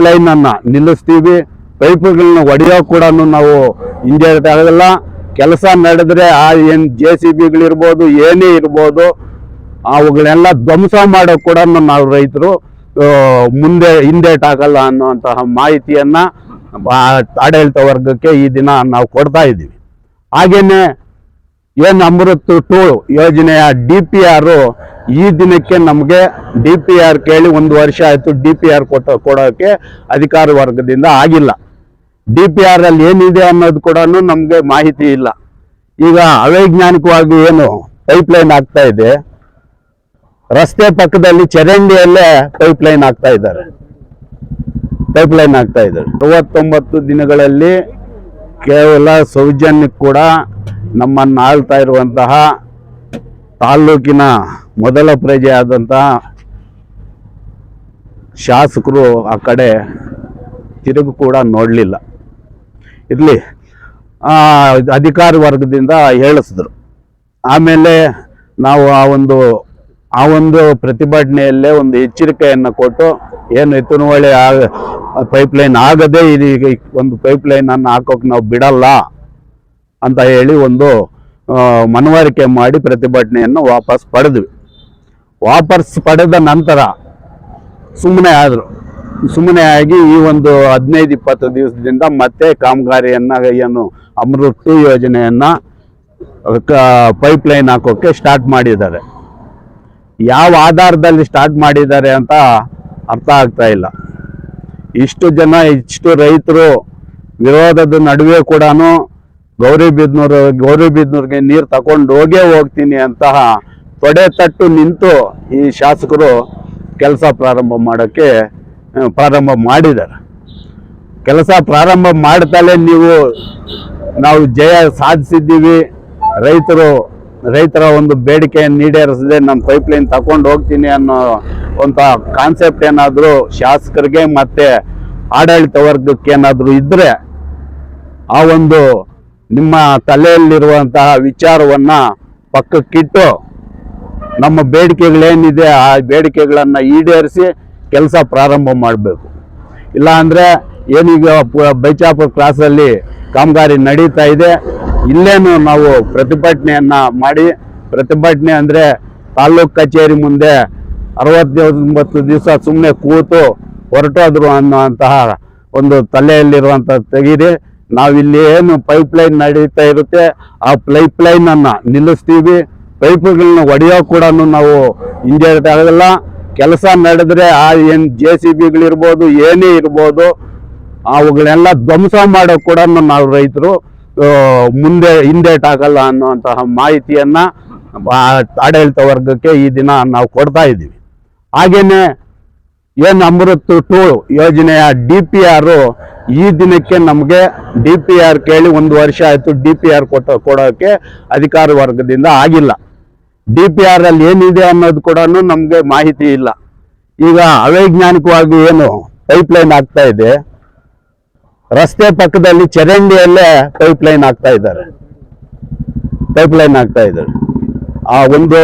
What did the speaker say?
Line ಅನ್ನ ನಿಲ್ಲಿಸ್ತೀವಿ. ಪೈಪ್ಗಳನ್ನ ಹೊಡೆಯೋ ಕೂಡ ನಾವು ಹಿಂಜರಿತಾಗಲ್ಲ. ಕೆಲಸ ನಡೆದ್ರೆ ಏನ್ JCBಗಳಿರ್ಬೋದು, ಏನೇ ಇರ್ಬೋದು, ಅವುಗಳನ್ನೆಲ್ಲ ಧ್ವಂಸ ಮಾಡೋ ಕೂಡ ನಾವು ರೈತರು ಹಿಂದೇಟಾಗಲ್ಲ ಅನ್ನುವಂತಹ ಮಾಹಿತಿಯನ್ನ ಆಡಳಿತ ವರ್ಗಕ್ಕೆ ಈ ದಿನ ನಾವು ಕೊಡ್ತಾ ಇದ್ದೀವಿ. ಹಾಗೇನೆ ಏನು ಅಮೃತ್ 2 ಯೋಜನೆಯ DPR ಈ ದಿನಕ್ಕೆ ನಮಗೆ DPR ಕೇಳಿ 1 ವರ್ಷ ಆಯ್ತು. DPR ಕೊಡೋಕೆ ಅಧಿಕಾರ ವರ್ಗದಿಂದ ಆಗಿಲ್ಲ. DPR ಅಲ್ಲಿ ಏನಿದೆ ಅನ್ನೋದು ಕೂಡ ನಮ್ಗೆ ಮಾಹಿತಿ ಇಲ್ಲ. ಈಗ ಅವೈಜ್ಞಾನಿಕವಾಗಿ ಏನು ಪೈಪ್ಲೈನ್ ಆಗ್ತಾ ಇದೆ, ರಸ್ತೆ ಪಕ್ಕದಲ್ಲಿ ಚರಂಡಿಯಲ್ಲೇ ಪೈಪ್ಲೈನ್ ಆಗ್ತಾ ಇದ್ದಾರೆ. 69 ದಿನಗಳಲ್ಲಿ ಕೇವಲ ಸೌಜನ್ಯಕ್ಕೆ ಕೂಡ ನಮ್ಮನ್ನು ಆಳ್ತಾ ಇರುವಂತಹ ತಾಲ್ಲೂಕಿನ ಮೊದಲ ಪ್ರಜೆ ಆದಂತಹ ಶಾಸಕರು ಆ ಕಡೆ ತಿರುಗು ಕೂಡ ನೋಡಲಿಲ್ಲ. ಇರಲಿ, ಅಧಿಕಾರ ವರ್ಗದಿಂದ ಹೇಳಿಸಿದ್ರು. ಆಮೇಲೆ ನಾವು ಆ ಒಂದು ಪ್ರತಿಭಟನೆಯಲ್ಲೇ ಒಂದು ಎಚ್ಚರಿಕೆಯನ್ನು ಕೊಟ್ಟು, ಏನು ಎತ್ತುನಹೊಳೆ ಪೈಪ್ಲೈನ್ ಆಗದೆ ಇದೀಗ ಒಂದು ಪೈಪ್ಲೈನ್ ಅನ್ನು ಹಾಕೋಕೆ ನಾವು ಬಿಡಲ್ಲ ಅಂತ ಹೇಳಿ ಒಂದು ಮನವರಿಕೆ ಮಾಡಿ ಪ್ರತಿಭಟನೆಯನ್ನು ವಾಪಸ್ ಪಡೆದ ನಂತರ ಸುಮ್ಮನೆ ಆಗಿ ಈ ಒಂದು 15-20 ದಿವಸದಿಂದ ಮತ್ತೆ ಕಾಮಗಾರಿಯನ್ನ ಏನು ಅಮೃತ್ 2 ಯೋಜನೆಯನ್ನ ಪೈಪ್ಲೈನ್ ಹಾಕೋಕೆ ಸ್ಟಾರ್ಟ್ ಮಾಡಿದ್ದಾರೆ. ಯಾವ ಆಧಾರದಲ್ಲಿ ಸ್ಟಾರ್ಟ್ ಮಾಡಿದ್ದಾರೆ ಅಂತ ಅರ್ಥ ಆಗ್ತಾ ಇಲ್ಲ. ಇಷ್ಟು ರೈತರು ವಿರೋಧದ ನಡುವೆ ಕೂಡ ಗೌರಿಬಿದನೂರಿಗೆ ನೀರು ತಕೊಂಡು ಹೋಗ್ತೀನಿ ಅಂತಹ ತೊಡೆ ತಟ್ಟು ನಿಂತು ಈ ಶಾಸಕರು ಕೆಲಸ ಪ್ರಾರಂಭ ಮಾಡಿದ್ದಾರೆ. ಕೆಲಸ ಪ್ರಾರಂಭ ಮಾಡ್ತಲೇ ನಾವು ಜಯ ಸಾಧಿಸಿದ್ದೀವಿ, ರೈತರ ಒಂದು ಬೇಡಿಕೆಯನ್ನು ಈಡೇರಿಸದೆ ನಾನು ಪೈಪ್ಲೈನ್ ತಕೊಂಡು ಹೋಗ್ತೀನಿ ಅನ್ನೋ ಒಂದು ಕಾನ್ಸೆಪ್ಟ್ ಏನಾದರೂ ಶಾಸಕರಿಗೆ ಮತ್ತೆ ಆಡಳಿತ ವರ್ಗಕ್ಕೆ ಏನಾದರೂ ಇದ್ರೆ, ಆ ಒಂದು ನಿಮ್ಮ ತಲೆಯಲ್ಲಿರುವಂತಹ ವಿಚಾರವನ್ನ ಪಕ್ಕಕ್ಕಿಟ್ಟು ನಮ್ಮ ಬೇಡಿಕೆಗಳೇನಿದೆ ಆ ಬೇಡಿಕೆಗಳನ್ನು ಈಡೇರಿಸಿ ಕೆಲಸ ಪ್ರಾರಂಭ ಮಾಡಬೇಕು. ಇಲ್ಲ ಅಂದರೆ ಏನೀಗ ಬೈಚಾಪುರ ಕ್ರಾಸಲ್ಲಿ ಕಾಮಗಾರಿ ನಡೀತಾ ಇದೆ, ಇಲ್ಲೇನು ನಾವು ಪ್ರತಿಭಟನೆ ಅಂದರೆ ತಾಲ್ಲೂಕು ಕಚೇರಿ ಮುಂದೆ 69 ದಿವಸ ಸುಮ್ಮನೆ ಕೂತು ಹೊರಟೋದ್ರು ಅನ್ನೋಂತಹ ಒಂದು ತಲೆಯಲ್ಲಿರುವಂಥ ತೆಗೀರಿ. ನಾವಿಲ್ಲಿ ಏನು ಪೈಪ್ಲೈನ್ ನಡೀತಾ ಇರುತ್ತೆ ಆ ಪೈಪ್ಲೈನ್ ಅನ್ನು ನಿಲ್ಲಿಸ್ತೀವಿ. ಪೈಪ್ಗಳನ್ನ ಹೊಡೆಯೋ ಕೂಡ ನಾವು ಹಿಂಜರಿತಾಗಲ್ಲ. ಕೆಲಸ ನಡೆದ್ರೆ ಏನು JCBಗಳಿರ್ಬೋದು, ಏನೇ ಇರ್ಬೋದು, ಅವುಗಳನ್ನೆಲ್ಲ ಧ್ವಂಸ ಮಾಡೋ ಕೂಡ ನಾವು ರೈತರು ಹಿಂದೇಟಾಗಲ್ಲ ಅನ್ನುವಂತಹ ಮಾಹಿತಿಯನ್ನ ಆಡಳಿತ ವರ್ಗಕ್ಕೆ ಈ ದಿನ ನಾವು ಕೊಡ್ತಾ ಇದ್ದೀವಿ. ಹಾಗೇನೆ ಏನು ಅಮೃತ್ 2 ಯೋಜನೆಯ DPR ಈ ದಿನಕ್ಕೆ ನಮಗೆ DPR ಕೇಳಿ 1 ವರ್ಷ ಆಯ್ತು. DPR ಕೊಡೋಕೆ ಅಧಿಕಾರ ವರ್ಗದಿಂದ ಆಗಿಲ್ಲ. DPR ಅಲ್ಲಿ ಏನಿದೆ ಅನ್ನೋದು ಕೂಡ ನಮ್ಗೆ ಮಾಹಿತಿ ಇಲ್ಲ. ಈಗ ಅವೈಜ್ಞಾನಿಕವಾಗಿ ಏನು ಪೈಪ್ಲೈನ್ ಆಗ್ತಾ ಇದೆ, ರಸ್ತೆ ಪಕ್ಕದಲ್ಲಿ ಚರಂಡಿಯಲ್ಲೇ ಪೈಪ್ಲೈನ್ ಆಗ್ತಾ ಇದ್ದಾರೆ. ಆ ಒಂದು